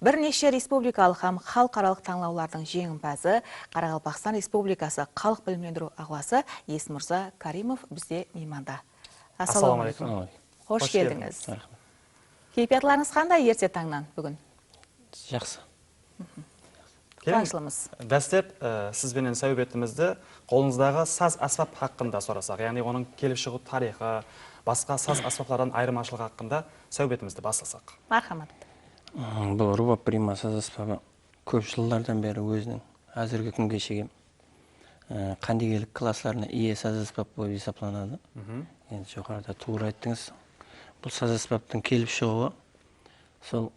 Бірнеше республикалық һәм халықаралық таңдаулардың жеңімпазы Қарақалпақстан Республикасы халық білімдендіру ағласы Есмұрза Каримов бізде мейманда. Ассалаумағалейкум. Қош келдіңіз. Кейпиятларыңыз қандай ерте таңнан бүгін? Жақсы. Қаншылымыз? Дәстеп, сізбенен сәубетімізді қолыңыздағы саз аспап хақында сұрасақ, яғни оның келіп шығу тарихы, басқа саз аспаптардан айырмашылығы хақында сәубетімізді бастасақ. Мархамат. Бұл рубаб прима саз аспабы көп жылдардан бері өзінің әзіргі күнге шейін қандигерлік классларына ие саз аспап болып есептелінеді. Енді жоғарыда тура айттыңыз. Бұл саз аспаптың келіп шығуы сол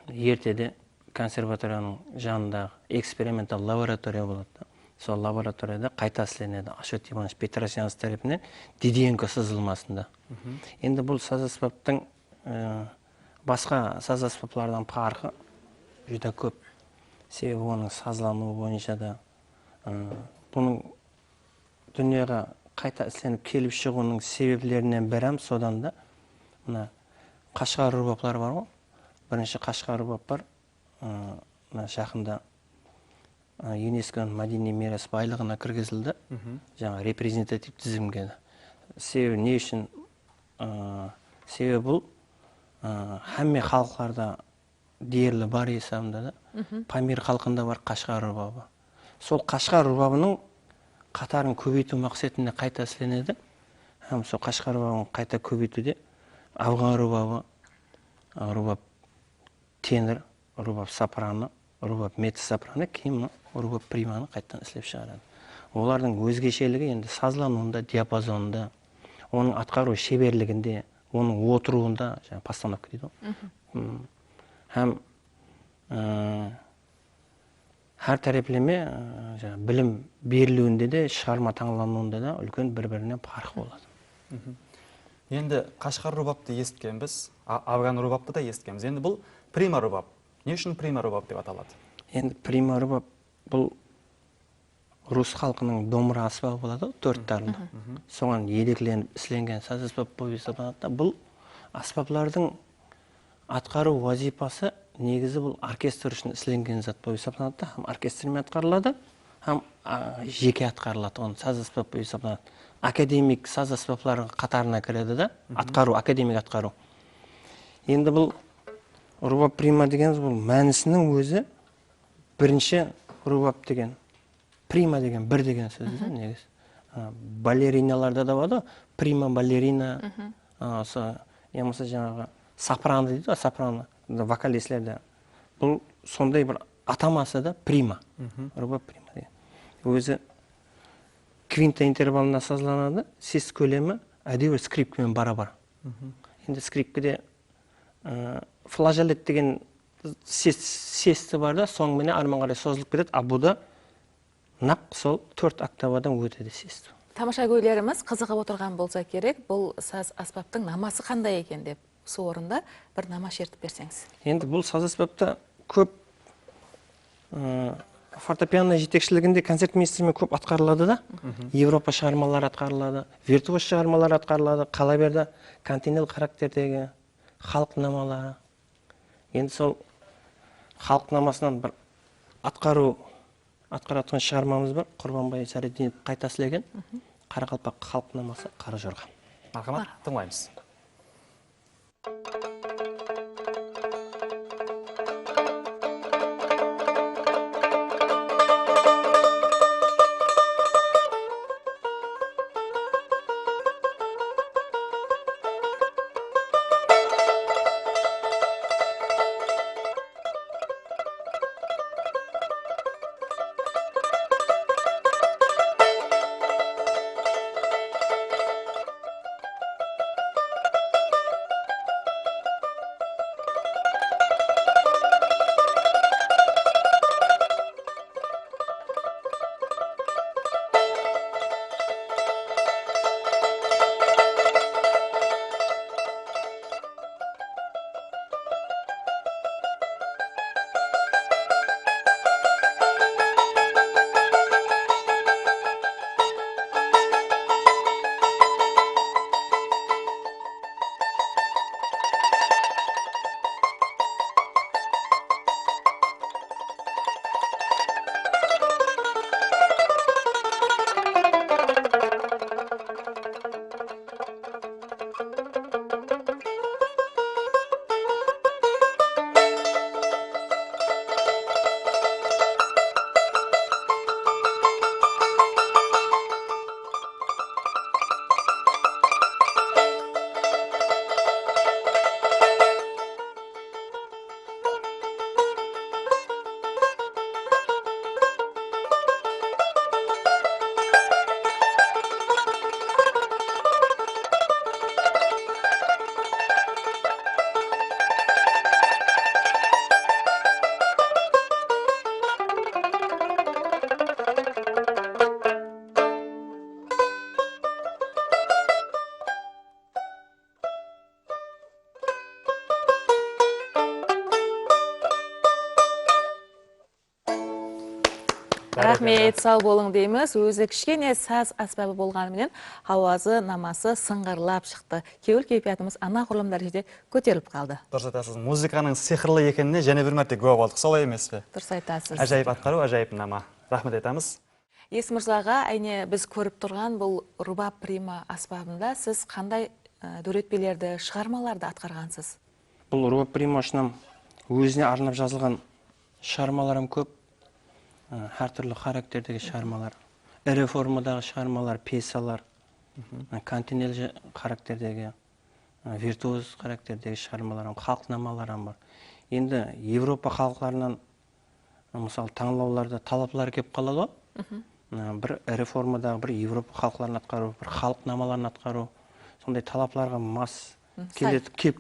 ертеде консерваторияның жанындағы экспериментал лаборатория болады. Сол лабораторияда қайта ісленеді Ашот Иванович Петросянов тарапынан Дидиенко сызылмасында. Енді бұл саз аспаптың басқа саз аспаптардан farқы жүдә көп. Себебі оның сазлануы бойынша да бұның дүниеға қайта ісленіп келіп шығуының себеплерінен бірі содан да мына Қашғар рубаптары бар ғой. Бірінші Қашғар рубап бар. Жақында ЮНЕСКО-ның мәдени мирас байлығына кіргізілді. Жаңа репрезентатив тізімге. Себебі не үшін? Себебі бұл әмме халықтарда дерлі бар есамда да. Памир халқында бар Қашғар рубабы. Сол Қашғар рубабының қатарын көбейту мақсатында қайта ісленеді. Сол Қашғар рубабын қайта көбейтуде Афған рубабы, рубаб тенор, рубаб сопрано, рубаб меццо-сопрано, кейін рубаб приманы қайттан ісілеп шығарады. Олардың өзгешелігі енді сазлануында, диапазонында, оның атқару шеберлігінде, оның отыруында, жаңа постановка дейді ғой. Һәм әр тараплеме білім берілуінде де, шығарма таңлануында да үлкен бір-бірінен farq болады. Енді Қашғар рубапты естігенбіз, Афган рубапты да естігенбіз. Енді бұл прима рубап. Не үшін прима рубап деп аталады? Енді прима рубап бұл рус халқының домбыра аспабы болады, төрт тарында. Соған едекленіп ісленген саз аспап болып есептеледі. Бұл аспаптардың атқару вазипасы негізі бұл оркестр үшін ісленген зат болып есептеледі. Һәм оркестрмен атқарылады, һәм жеке атқарылады. Оны саз аспап болып есептеледі. Академик саз аспаптардың қатарына кіреді да, атқару, академик атқару. Енді бұл рубаб прима дегеніміз бұл мәнісінің өзі бірінші рубаб деген, прима деген, бір деген сөз негіз. Балериналарда да болады, прима балерина, ямаса жаңағы сопрано дейді, сопрано, вокалистлерде. Бұл сондай бір атамасы да прима, рубаб прима деген. Өзі квинта интервалына сазланады, сес көлемі әдеуір скрипкамен бара-бар. Енді скрипкеде флажолет деген сесті бар да, соңменен арман қарай созылып кетеді, а бұда нақ сол 4 октавадан өтеді сесті. Тамаша көйлеріміз қызығып отырған болса керек, бұл саз аспаптың намасы қандай екен деп, сол орында бір нама шертіп берсеңіз. Енді бұл саз аспапта көп фортепиано жетекшілігінде концертмейстермен көп атқарылады да. Европа шығармалары атқарылады, виртуоз шығармалары атқарылады, қала берді континентал характердегі халық намалары. Енді сол халық намасынан бір атқаратқан шығармамыз бар. Құрбанбай Сәреддинов қайта ісілеген Қарақалпақ халық намасы Қара Жорға. Мархамат, тыңлаймыз. Рахмет, сау болың дейміз. Өзі кішкене саз аспабы болғанымен ауазы, намасы сыңғырлап шықты. Кеуіл кейпиятымыз анағұрлым дәрежеде көтеріліп қалды. Дұрыс айтасыз. Музыканың сиқырлы екеніне және бір мәрте куә болдық, солай емес пе? Дұрыс айтасыз. Ажайып атқару, ажайып нама. Рахмет айтамыз. Есмырзаға, әйне біз көріп тұрған бұл рубаб прима аспабында сіз қандай дөретпелерді, шығармаларды атқарғансыз? Бұл рубаб примашынан өзіне арнап жазылған шығармаларым көп. Әртүрлі характердегі шығармалар, ірі формадағы шығармалар, пьесалар, континенталь характердегі, виртуоз характердегі шығармаларым, халықнамаларым бар. Енді Европа халықтарынан мысалы таңдауларда талаплар келіп қалады ғой. Бір ірі формадағы бір Европа халықларын атқару, бір халықнамаларын атқару, сондай талапларға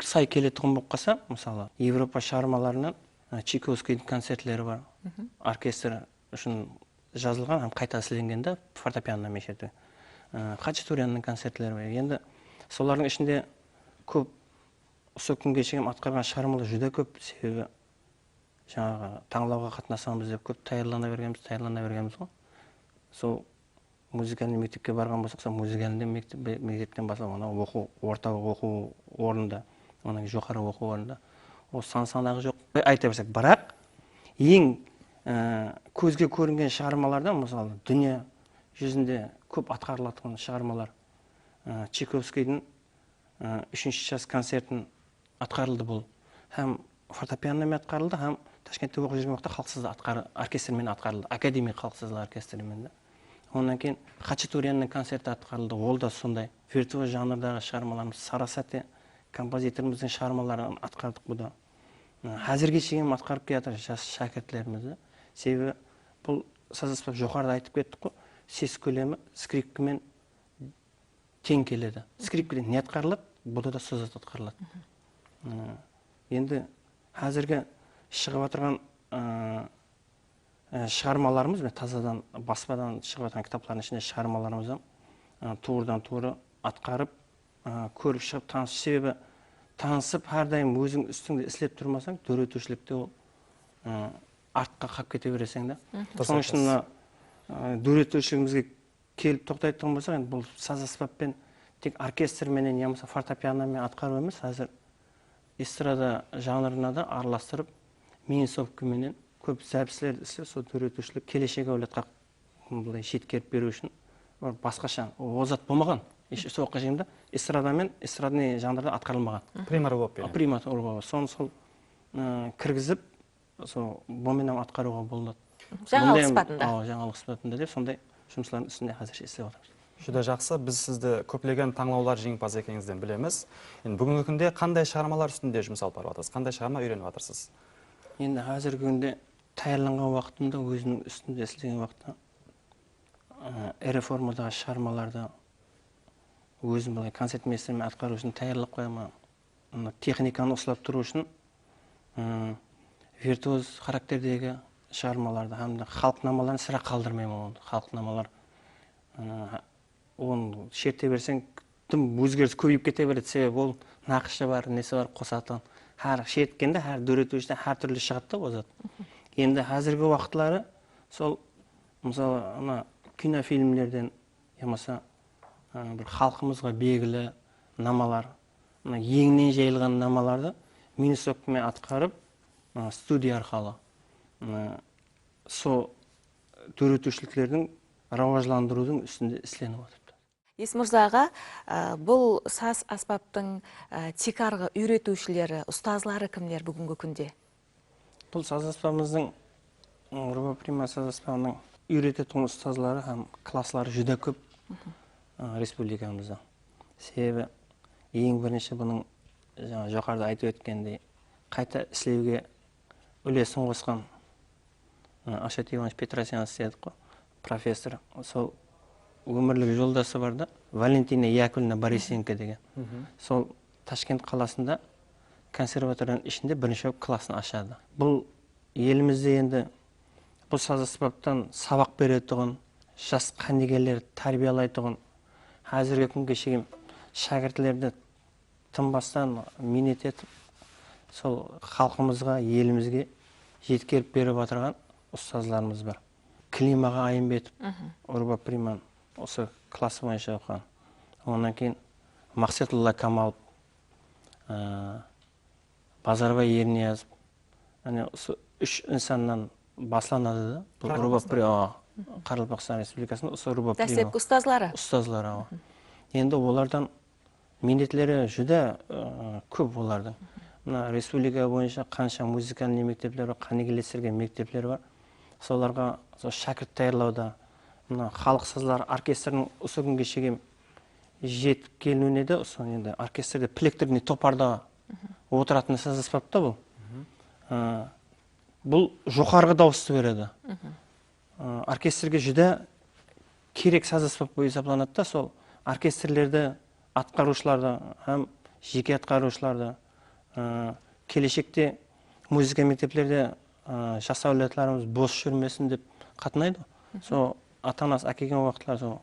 сай келетұғын болып қалса, мысалы Европа шығармаларынан Чайковскийдің концертлері бар, оркестр үшін жазылған, һәм қайта сленгенде фортепианомен шерді. Хачатурянның концертлері бар. Енді солардың ішінде көп осы күнге шейін атқарған шығармалар жүдә көп, себебі жаңағы таңдауға қатынасамыз деп көп таярлана бергенбіз ғой. Сол музыкальный мектепке барған болсақ, сол музыкальный мектептен бастап, орта оқу орнында, жоғары оқу орнында, ол сан-санағы жоқ. Айта берсек, бірақ ең көзге көрінген шығармалардан, мысалы, дүние жүзінде көп атқарылатын шығармалар, Чайковскийдің 3-ші час концертін атқарылды бұл. Һәм фортепианомен атқарылды, һәм Ташкентте оқып жүрген уақытта халықсыз оркестрмен атқарылды, академик халықсыз оркестрмен. Онан кейін Хачатурянның концерті атқарылды, ол да сондай. Виртуоз жанрдағы шығармаларымыз, Сарасати композиторымыздың шығармаларын атқардық бұда. Әзірге шейін атқарып келатыр жас шәкіртлерімізді. Себебі бұл саз аспап жоғарыда айтып кеттік қой, сес көлемі скрипкамен тең келеді. Скрипкамен не атқарылады, бұда да саз атқарылады. Енді әзірге шығып отырған шығармаларымыз, тазадан, баспадан шығып отырған кітаплардың ішінде шығармаларымыздан туырдан-туыры атқарып, көріп шығып танысып, себебі танысып, әрдайым өзің үстіңде іслеп тұрмасаң, дөретушілікте ол артқа қап кете бересің да. Соның үшін дөретушілігімізге келіп тоқтайтын болсақ, енді бұл саз аспаппен тек оркестрменен, немесе фортепианомен атқару емес, қазір эстрада жанрына да араластырып, минисовкаменен көп зәбіслерді істеп, сол дөретушілік келешек әулетқа шеткеріп беру үшін басқаша озат болмаған. Соққа жеймді, эстрадамен, эстрадный жанрда атқарылмаған. Прима рубаб. Прима рубаб. Соны сол кіргізіп, бұменен атқаруға болады. Жаңалық сыпатында. Жаңалық сыпатында деп, сондай жұмыслардың үстінде қазір істеп отырмыз. Жүдә жақсы, біз сізді көптеген таңдаулар жеңімпаз екеніңізден білеміз. Бүгінгі күнде қандай шығармалар үстінде жұмыс алып барып жатырсыз? Қандай шығарма үйреніп жатырсыз? Енді қазіргі күнде таярланған уақытымда, өзінің үстінде істеген уақытта ірі формадағы шығармаларды өзім былай концертмейстермен атқару үшін таярлап қоямын. Техниканы ұстап тұру үшін виртуоз характердегі шығармаларды, һәм халықнамаларын сірә қалдырмаймын. Халықнамалар оны шерте берсең, тым өзгеріс көбейіп кете береді, себебі ол нақышы бар, несі бар, қосатын. Әр шерткенде, әр дөретушіден әр түрлі шығатты қозады. Енді әзіргі уақытлары сол, мысалы, кинофильмлерден, емаса бір халқымызға белгілі намалар, еңінен жайылған намаларды минисокпен атқарып, студия арқалы сол дөретушіліктердің рауажландырудың үстінде істеніп отырды. Есмырзаға, бұл саз аспаптың текарғы үйретушілері, ұстазлары кімдер бүгінгі күнде? Бұл саз аспабымыздың, рубаб прима саз аспабының үйрететін ұстазлары һәм класслары жүдә көп республикамызда. Себебі ең бірінші бұның жоғарыда айтып өткендей қайта іслеуге үлесін қосқан Ашат Иванович Петросян дедік қой, профессор. Сол өмірлік жолдасы бар да, Валентина Яковлевна Борисенко деген. Сол Ташкент қаласында консерваторияның ішінде бірінші классын ашады. Бұл елімізде енді бұл саз аспаптан сабақ беретұғын, жас қандигерлер тәрбиялайтұғын, әзірге күнге шейін шәкіртлерді тынбастан минет етіп, сол халқымызға, елімізге жеткеріп беріп отырған ұстазларымыз бар. Климаға Айымбетов, Урба Приман, осы класс бойынша оқыған. Онан кейін Мақсатулла Камалов, Базарбай Ерниязов. Осы үш инсаннан басланады да. Бұл Урба Приман, Қарақалпақстан Республикасының осы Урба Приман. Дәстек ұстазлары. Ұстазлары. Енді олардан міндетлері жүдә көп олардың. Мына республика бойынша қанша музыкальный мектептер бар, қанегелестерген мектептер бар. Соларға шәкірт даярлауда, мына халық сазлар оркестрінің осы күнге шейін жетіп келуіне де, енді оркестрде пілектеріне топарда отыратын саз аспапта бұл. Бұл жоғарғы дауысты береді. Оркестрге жүдә керек саз аспап болып есептелінеді да, сол оркестрлерді атқарушыларды, һәм жеке атқарушыларды келешекте музыка мектеплерде жас әулетлеріміз бос жүрмесін деп қатынайды. Сол ата-анасы әкелген уақытлар сол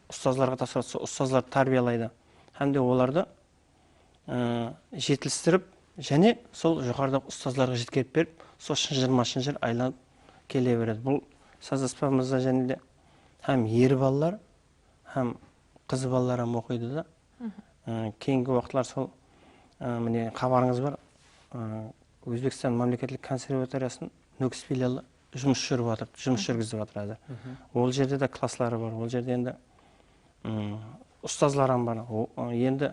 ұстазларға тапсырады, сол ұстазлар тәрбиелайды. Һәм де оларды жетілістіріп, және сол жоғарыда ұстазларға жеткеріп беріп, сол шынжыр-машынжыр айланып келе береді. Бұл саз аспабымызда және де һәм ер балалар, һәм қыз балалар оқиды да. Кейінгі уақытлар сол міне хабарыңыз бар, Өзбекстан мемлекеттік консерваториясының Нүкіс филиалы жұмыс жүргізіп жатыр әзір. Ол жерде де класслары бар, ол жерде енді ұстазларым бар. Енді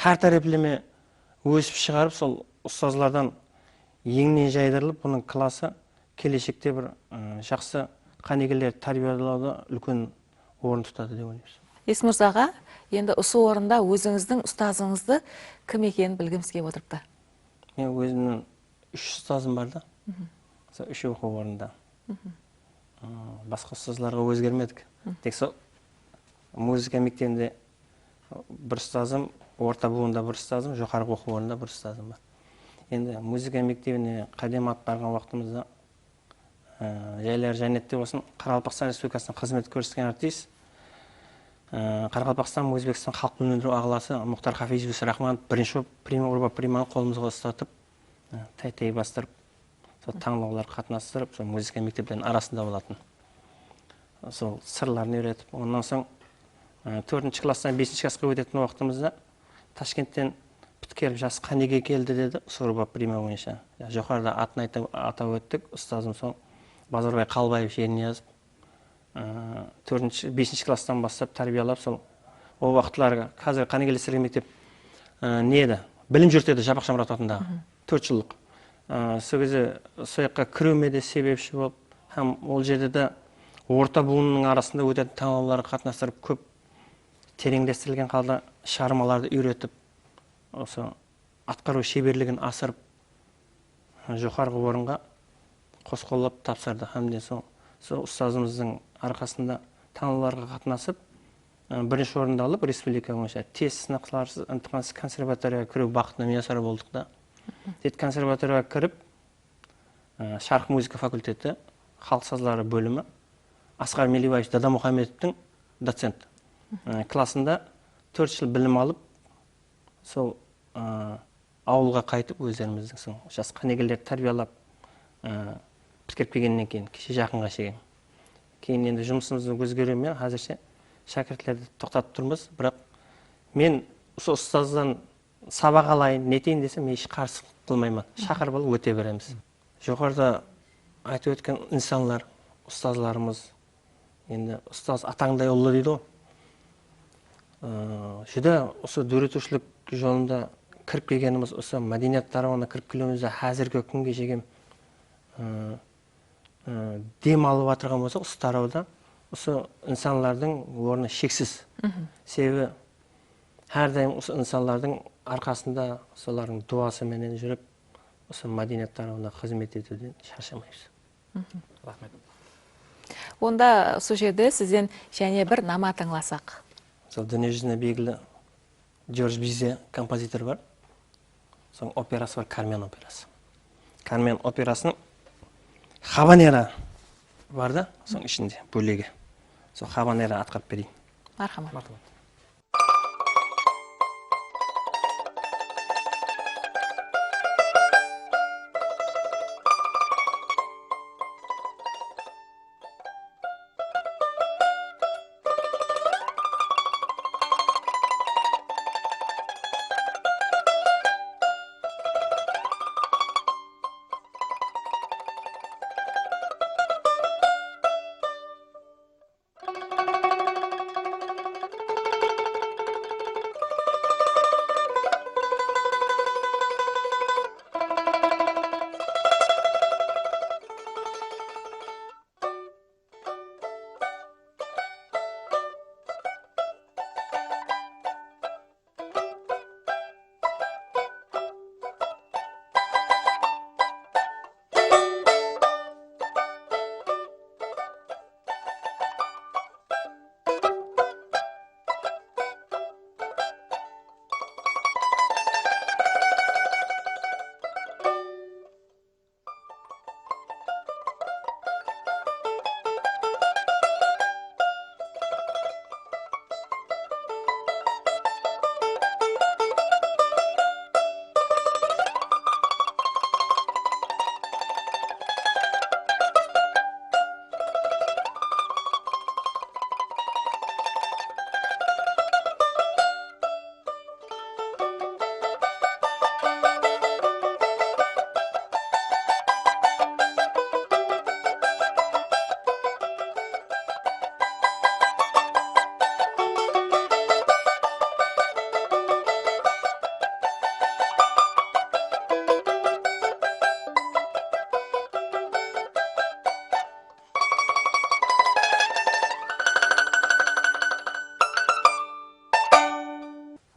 әр тәреплеме өсіп шығарып, сол ұстазлардан еңінен жайдырылып, бұның класы келешекте бір жақсы қанегелер тәрбиелауда үлкен орын тұтады деп ойлаймыз. Есмырзаға, енді осы орында өзіңіздің ұстазыңызды кім екенін білгіміз келіп отырыпты. Мен өзімнің 3 ұстазым бар да. Сол 3 оқу орнында. Басқа ұстазларға өзгермедік. Тек сол музыка мектебінде бір ұстазым, орта буында бір ұстазым, жоғарғы оқу орнында бір ұстазым бар. Енді музыка мектебіне қадам атқарған уақытымызда жайлар жәннетте болсын, Қарақалпақстан Республикасының қызмет көрсеткен артист, Қарақалпақстан Өзбекстан халық білім беру ағаласы Мұхтар Хафизович Рахманов бірінші Урба Приманы қолымызға ұстатып, тай-тай бастырып, сол таңдаулар қатынастырып, сол музыка мектептерінің арасында болатын. Сол сырларын үйретіп, онан соң 4-ші класстан 5-ші классқа өтетін уақытымызда Ташкенттен біткеріп жас қанеге келді деді, Урба Приманы бойынша. Жоғарыда атын атап өттік, ұстазым сол Базарбай Қалбаев Ерниязов. 4-5-ші класстан бастап тәрбиелап, сол ол уақытларға қазір қанегелестерген мектеп не еді? Білім жүртеді Жапақ Шамрат атындағы 4 жылдық. Сол кезде сояққа кіруіме де себепші болып, һәм ол жерде де орта буынның арасында өтетін таңдауларға қатынастырып, көп тереңдестірілген қалда шығармаларды үйретіп, осы атқару шеберлігін асырып, жоғарғы орынға қос қолдап тапсырды. Һәм де сол ұстазымыздың арқасында таңдауларға қатынасып, бірінші орынды алып, республика бойынша тест сынақшыларсыз ынтықансыз консерваторияға кіру бақытына миясар болдық да. Консерваторияға кіріп, шарқ музыка факультеті, халық сазлары бөлімі, Асқар Мелибаев Дадамұхамедовтің доцент. Классында 4 жыл білім алып, сол ауылға қайтып, өздеріміздің жас қанегелер тәрбиелап, біткеріп келгеннен кейін, кеше жақынға шеген. Кейін енді жұмысымызды өзгерумен әзірше шәкіртлерді тоқтатып тұрмыз, бірақ мен осы ұстаздан сабақ алайын, нетейін десем, еш қарсы қылмаймын. Шақырып алып өте береміз. Жоғарыда айтып өткен инсанлар, ұстазларымыз, енді ұстаз атаңдай ұлы дейді ғой. Жүдә осы дөретушілік жолында кіріп келгеніміз, осы мәдениет тарауына кіріп келуімізде әзіргі күнге жеген дем алып атырған болса, осы тарауда осы инсанлардың орны шексіз. Себебі әрдайым осы инсанлардың арқасында солардың дуасы менен жүріп, осы мәдениет тарауына қызмет етуден шаршамаймыз. Рахмет. Онда сол жерде сізден және бір нама тыңласақ. Сол дүниежүзіне белгілі Джордж Бизе композитор бар. Соң операсы бар, Кармен операсы. Кармен операсының Хабанера бар да, соң ішінде бөлегі. Сол Хабанера атқарып берейін. Мархамат.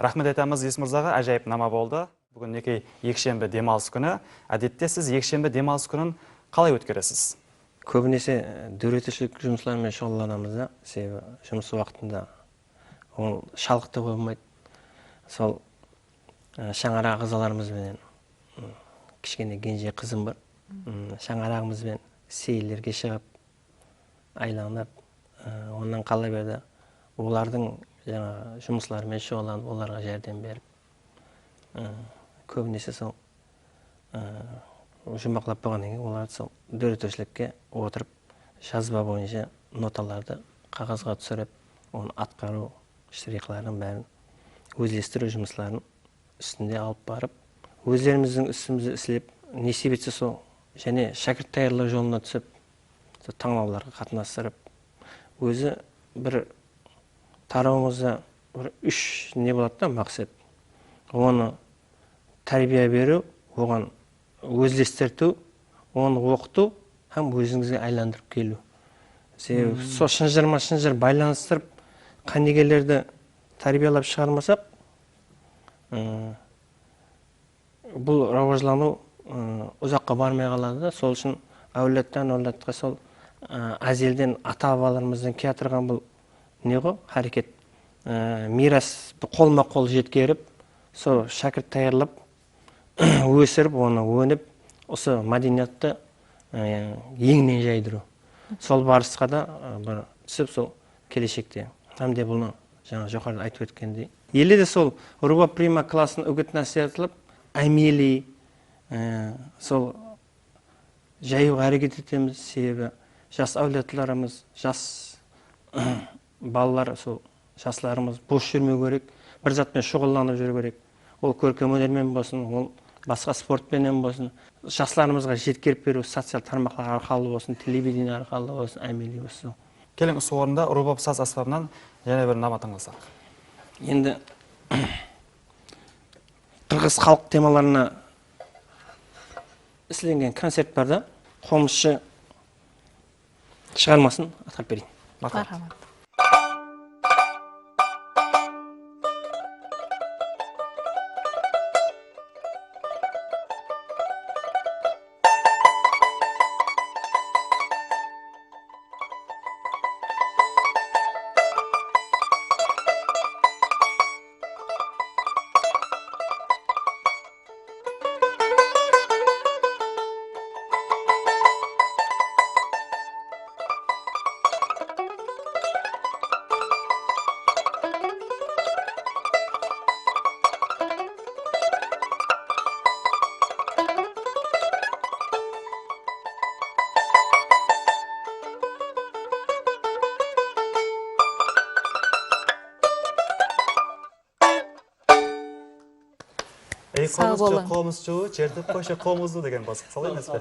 Рахмет айтамыз Есім мырзаға, әжайып нама болды. Бүгін неке екшембі демалыс күні. Әдетте сіз екшембі демалыс күнін қалай өткересіз? Көбінесе дөретішілік жұмыслармен шұғылданамыз да, себебі жұмыс уақытында ол шалықты болмайды. Сол шаңарақ ағзаларымызбен кішкене кенже қызым бар. Шаңарағымызбен сейілерге шығып, айланып, онан қала берді. Олардың жұмысларымен шұғылданып, оларға жәрдем беріп, көбінесе сол жұмбақлап болғаннан кейін оларды сол дөретішілікке отырып, жазба бойынша ноталарды қағазға түсіріп, оны атқару штрихларын бәрін өзлестіру жұмысларын үстінде алып барып, өздеріміздің үстімізді іслеп, не себепсе сол және шәкірт даярлау жолына түсіп, таңдауларға қатынастырып, өзі бір тарауымызда бір үш не болады да мақсат. Оны тәрбие беру, оған өзлестірту, оны оқыту, һәм өзіңізге айландырып келу. Себебі сол шынжыр байланыстырып, қандегелерді тәрбиелап шығармасақ, бұл рауажлану ұзаққа бармай қалады да. Сол үшін әулеттен әулетке сол әзелден ата-бабаларымыздан келтірген бұл не ғой харекет, мирас қолма-қол жеткеріп, сол шәкірт даярлап, өсіріп, оны өніп, осы мәдениетті еңінен жайдыру. Сол барысқа да бір түсіп, сол келешекте. Әмде бұны жаңа жоғарыда айтып өткендей. Елде де сол Руба Прима класын үгіт насихатталып, әмели сол жаюға әрекет етеміз, себебі жас әулетлеріміз, жас балалар, сол жастарымыз бос жүрмеу керек, бір затпен шұғылданып жүру керек. Ол көркем өнермен болсын, ол басқа спортпенен болсын, жастарымызға жеткеріп беру, социал тармақтар арқылы болсын, телевидение арқылы болсын, әмели болсын. Келің осы орында рубаб саз аспабынан және бір нама тыңдасақ. Енді қырғыз халық темаларына ісленген концерт бар да, қомысшы шығармасын атап берейін. Мархамат. Қомыз жуы, жерді қойшы қомызды деген басып сала емес пе?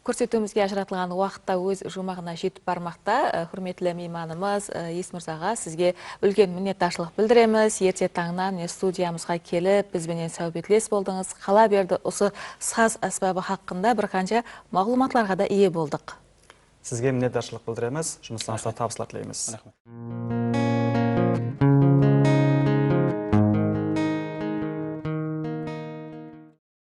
Көрсетуімізге ажыратылған уақытта өз жұмағына жетіп бармақта. Құрметті мейманымыз Есім мырзаға сізге үлкен minnettarchilik білдіреміз. Ерте таңнан студиямызға келіп, бізбенен сәубетлес болдыңыз. Қала берді осы саз аспабы хақында бір қанша мағлұматларға да ие болдық. Сізге minnettarchilik білдіреміз. Жұмыстарыңызға табыстар тілейміз. Рахмет.